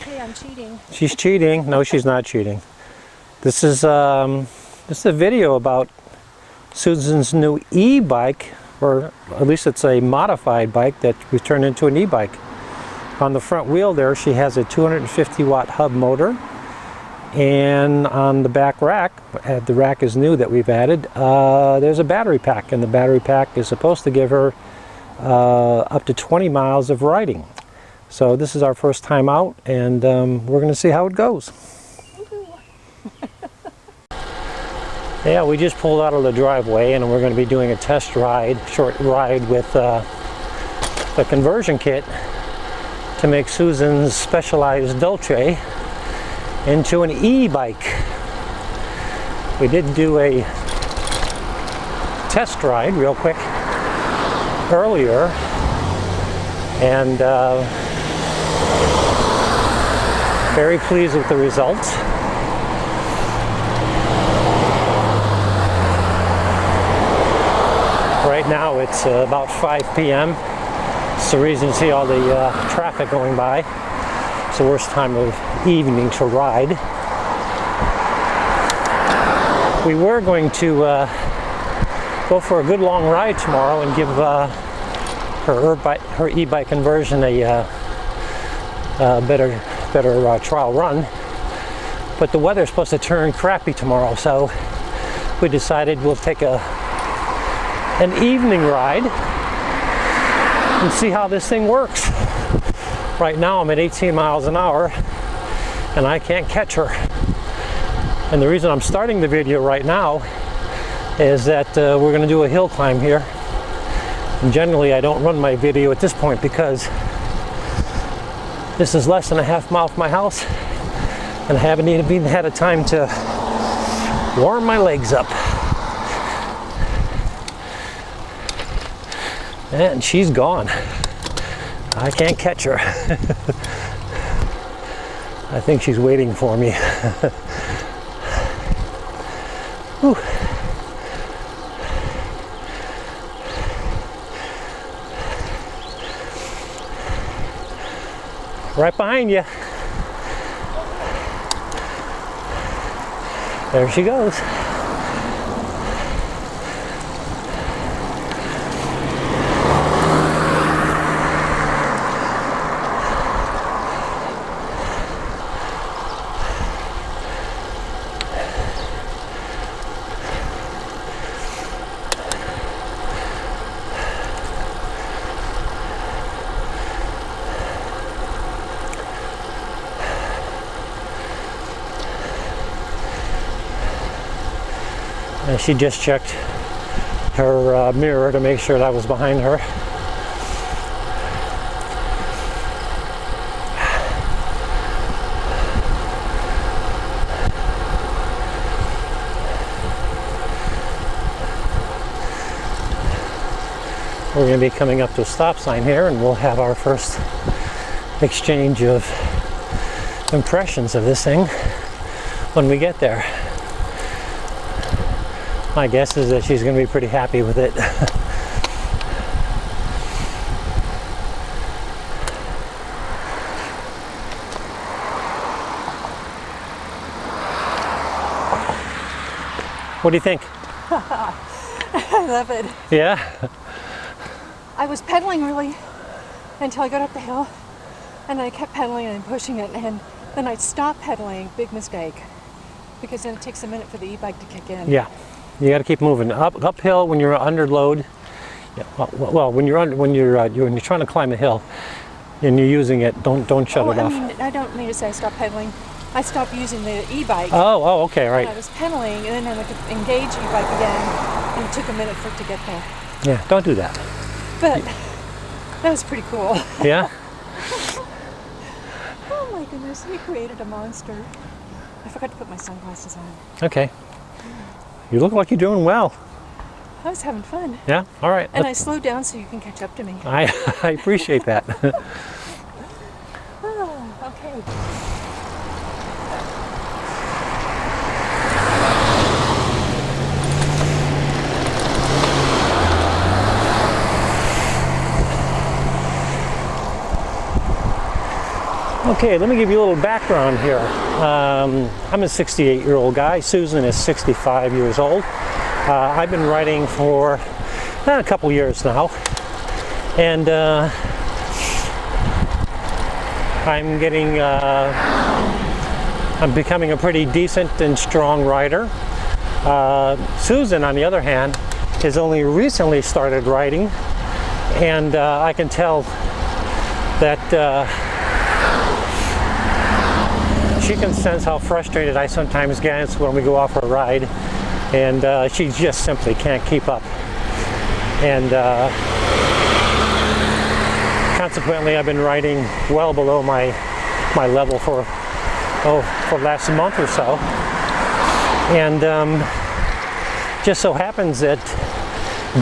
Hey, I'm cheating. She's cheating. No, she's not cheating. This is a video about Susan's new e-bike, or at least it's a modified bike that we turned into an e-bike. On the front wheel there, she has a 250 watt hub motor, and on the back rack, the rack is new that we've added, there's a battery pack, and the battery pack is supposed to give her up to 20 miles of riding. So this is our first time out, and we're going to see how it goes. Yeah, we just pulled out of the driveway, and we're going to be doing a test ride, short ride with the conversion kit to make Susan's Specialized Dolce into an e-bike. We did do a test ride real quick earlier, and very pleased with the results. Right now it's about 5 p.m. It's the reason you see all the traffic going by. It's the worst time of evening to ride. We were going to go for a good long ride tomorrow and give her e-bike conversion a better trial run, but the weather's supposed to turn crappy tomorrow, so we decided we'll take an evening ride and see how this thing works. Right now I'm at 18 miles an hour and I can't catch her. And the reason I'm starting the video right now is that we're going to do a hill climb here. And generally I don't run my video at this point because this is less than a half mile from my house and I haven't even had a time to warm my legs up. And she's gone. I can't catch her. I think she's waiting for me. Whew. Right behind you. There she goes. And she just checked her mirror to make sure that was behind her. We're going to be coming up to a stop sign here, and we'll have our first exchange of impressions of this thing when we get there. My guess is that she's going to be pretty happy with it. What do you think? I love it. Yeah? I was pedaling really until I got up the hill, and I kept pedaling and pushing it, and then I stopped pedaling. Big mistake, because then it takes a minute for the e-bike to kick in. Yeah. You got to keep moving uphill when you're under load. Yeah, well, when you're trying to climb a hill and you're using it, don't shut it off. I don't mean to say I stopped pedaling. I stopped using the e-bike. Oh, okay, right. I was pedaling, and then I went to engage e-bike again, and it took a minute for it to get there. Yeah, don't do that. But that was pretty cool. Yeah. Oh my goodness, we created a monster. I forgot to put my sunglasses on. Okay. You look like you're doing well. I was having fun. Yeah? All right. And I slowed down so you can catch up to me. I appreciate that. Oh, okay. Okay, let me give you a little background here. I'm a 68-year-old guy. Susan is 65 years old. I've been writing for a couple years now, and I'm becoming a pretty decent and strong writer. Susan, on the other hand, has only recently started writing, and I can tell that she can sense how frustrated I sometimes get when we go off for a ride, and she just simply can't keep up. And consequently, I've been writing well below my level for the last month or so. And just so happens that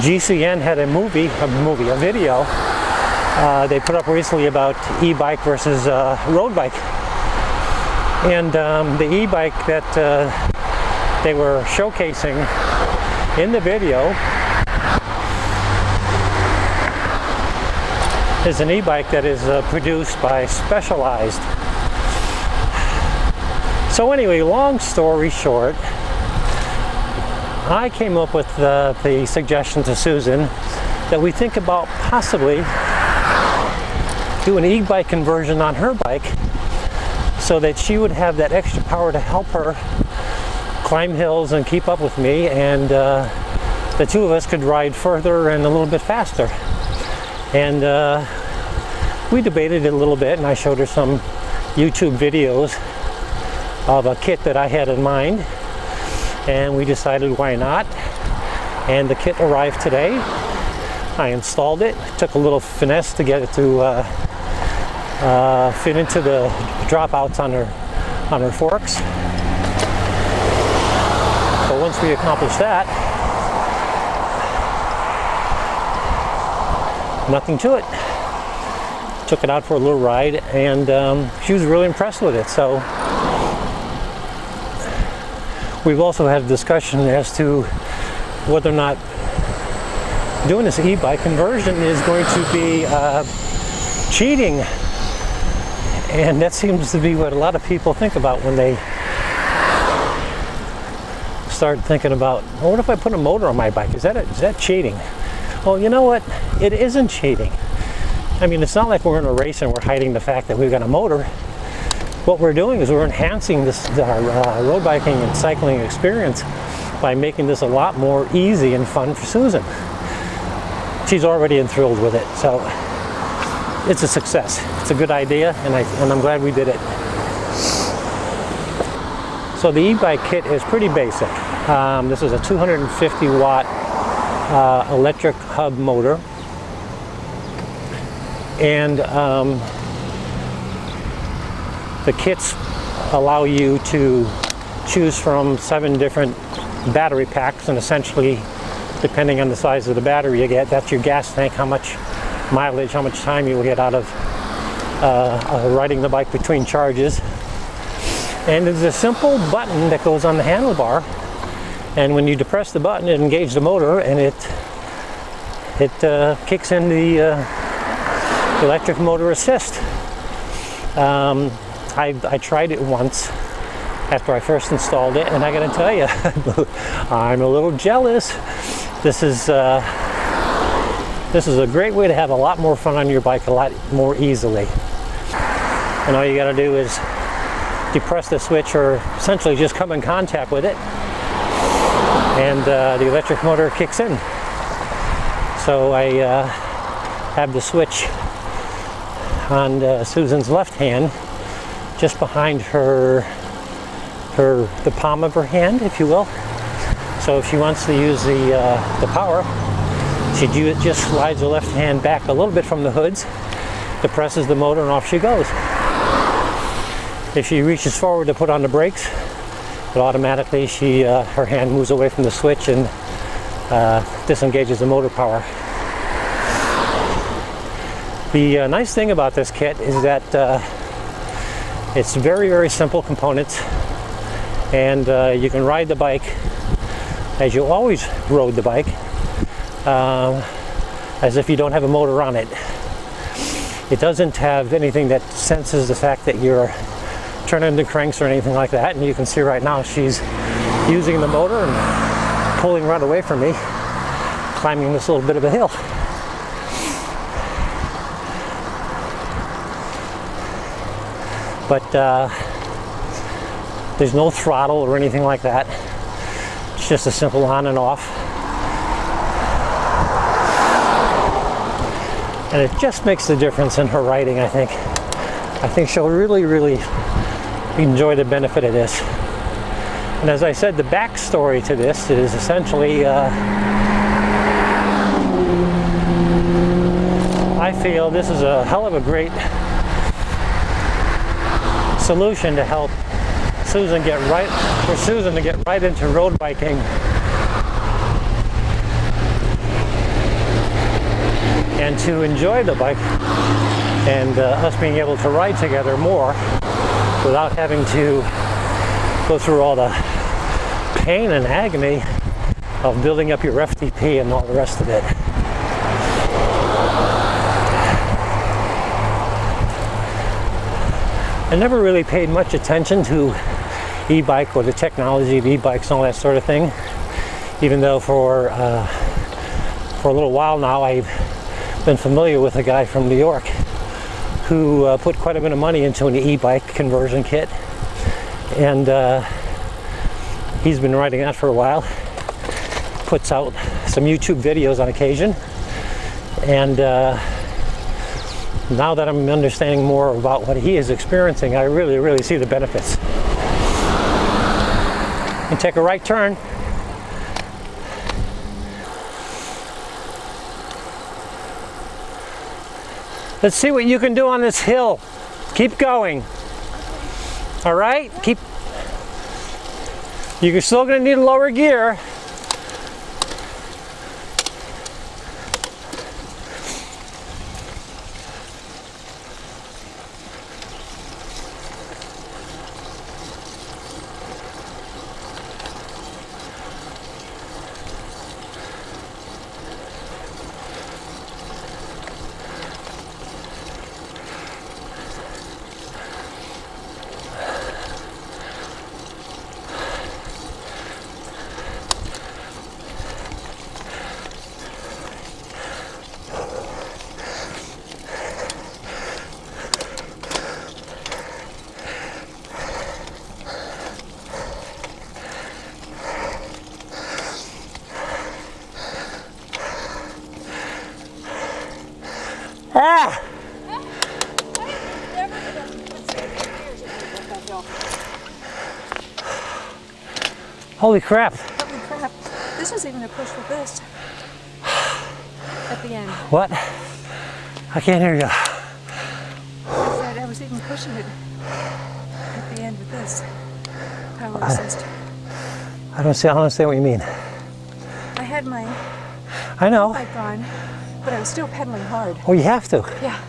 GCN had a video they put up recently about e-bike versus road bike. And the e-bike that they were showcasing in the video is an e-bike that is produced by Specialized. So anyway, long story short, I came up with the suggestion to Susan that we think about possibly do an e-bike conversion on her bike, so that she would have that extra power to help her climb hills and keep up with me, and the two of us could ride further and a little bit faster. And we debated it a little bit, and I showed her some YouTube videos of a kit that I had in mind, and we decided why not. And the kit arrived today. I installed it. Took a little finesse to get it to fit into the dropouts on her forks. But once we accomplished that, nothing to it. Took it out for a little ride, and she was really impressed with it. So we've also had a discussion as to whether or not doing this e-bike conversion is going to be cheating. And that seems to be what a lot of people think about when they start thinking about, well, what if I put a motor on my bike? Is that cheating? Well, you know what? It isn't cheating. I mean, it's not like we're in a race and we're hiding the fact that we've got a motor. What we're doing is we're enhancing our road biking and cycling experience by making this a lot more easy and fun for Susan. She's already enthralled with it, so it's a success. It's a good idea, and I'm glad we did it. So the e-bike kit is pretty basic. This is a 250 watt electric hub motor, and the kits allow you to choose from 7 different battery packs, and essentially, depending on the size of the battery you get, that's your gas tank, how much mileage, how much time you will get out of riding the bike between charges. And there's a simple button that goes on the handlebar, and when you depress the button, it engages the motor, and it kicks in the electric motor assist. I tried it once after I first installed it, and I gotta tell you, I'm a little jealous. This is a great way to have a lot more fun on your bike a lot more easily. And all you gotta do is depress the switch, or essentially just come in contact with it, and the electric motor kicks in. So I have the switch on Susan's left hand, just behind the palm of her hand, if you will. So if she wants to use the power, she just slides her left hand back a little bit from the hoods, depresses the motor, and off she goes. If she reaches forward to put on the brakes, it automatically her hand moves away from the switch and disengages the motor power. The nice thing about this kit is that it's very, very simple components, and you can ride the bike as you always rode the bike, as if you don't have a motor on it. It doesn't have anything that senses the fact that you're turning the cranks or anything like that. And you can see right now she's using the motor and pulling right away from me, climbing this little bit of a hill. But there's no throttle or anything like that. It's just a simple on and off. And it just makes the difference in her riding, I think. I think she'll really, really enjoy the benefit of this. And as I said, the backstory to this is essentially, I feel this is a hell of a great solution to help Susan get right, for Susan to get right into road biking and to enjoy the bike and us being able to ride together more without having to go through all the pain and agony of building up your FTP and all the rest of it. I never really paid much attention to e-bike or the technology of e-bikes and all that sort of thing, even though for a little while now I've been familiar with a guy from New York who put quite a bit of money into an e-bike conversion kit, and he's been riding that for a while, puts out some YouTube videos on occasion, and now that I'm understanding more about what he is experiencing, I really, really see the benefits. And take a right turn. Let's see what you can do on this hill. Keep going. All right? Keep. You're still going to need a lower gear. Ah! Holy crap. Holy crap. This was even a push with this at the end. What? I can't hear you. I said I was even pushing it at the end with this power assist. I don't understand what you mean. I had my I know. bike on, but I was still pedaling hard. Oh, you have to. Yeah.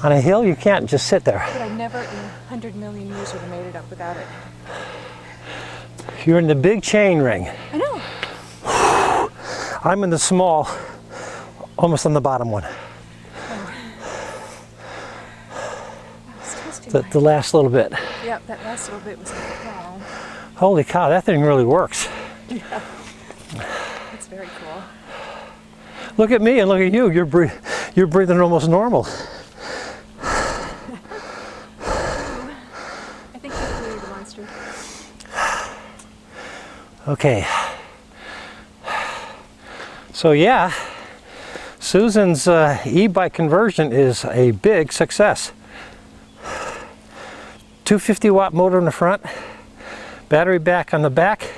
On a hill, you can't just sit there. But I never in 100 million years would have made it up without it. You're in the big chain ring. I know. I'm in the small, almost on the bottom one. The last little bit. Yep, that last little bit was long. Holy cow, that thing really works. Yeah. It's very cool. Look at me and look at you. You're breathing almost normal. I think you're really the monster. Okay. So yeah, Susan's e-bike conversion is a big success. 250 watt motor in the front, battery pack on the back.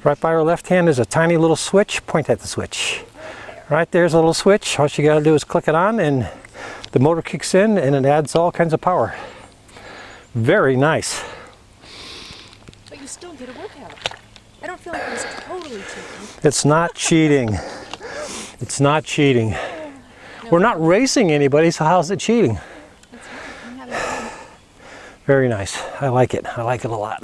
Right by her left hand is a tiny little switch. Point at the switch. Right there's a little switch. All you gotta do is click it on and the motor kicks in and it adds all kinds of power. Very nice. But you still get a workout. I don't feel like it was totally cheating. It's not cheating. It's not cheating. No. We're not racing anybody, so how's it cheating? That's right. I'm having fun. Very nice. I like it. I like it a lot.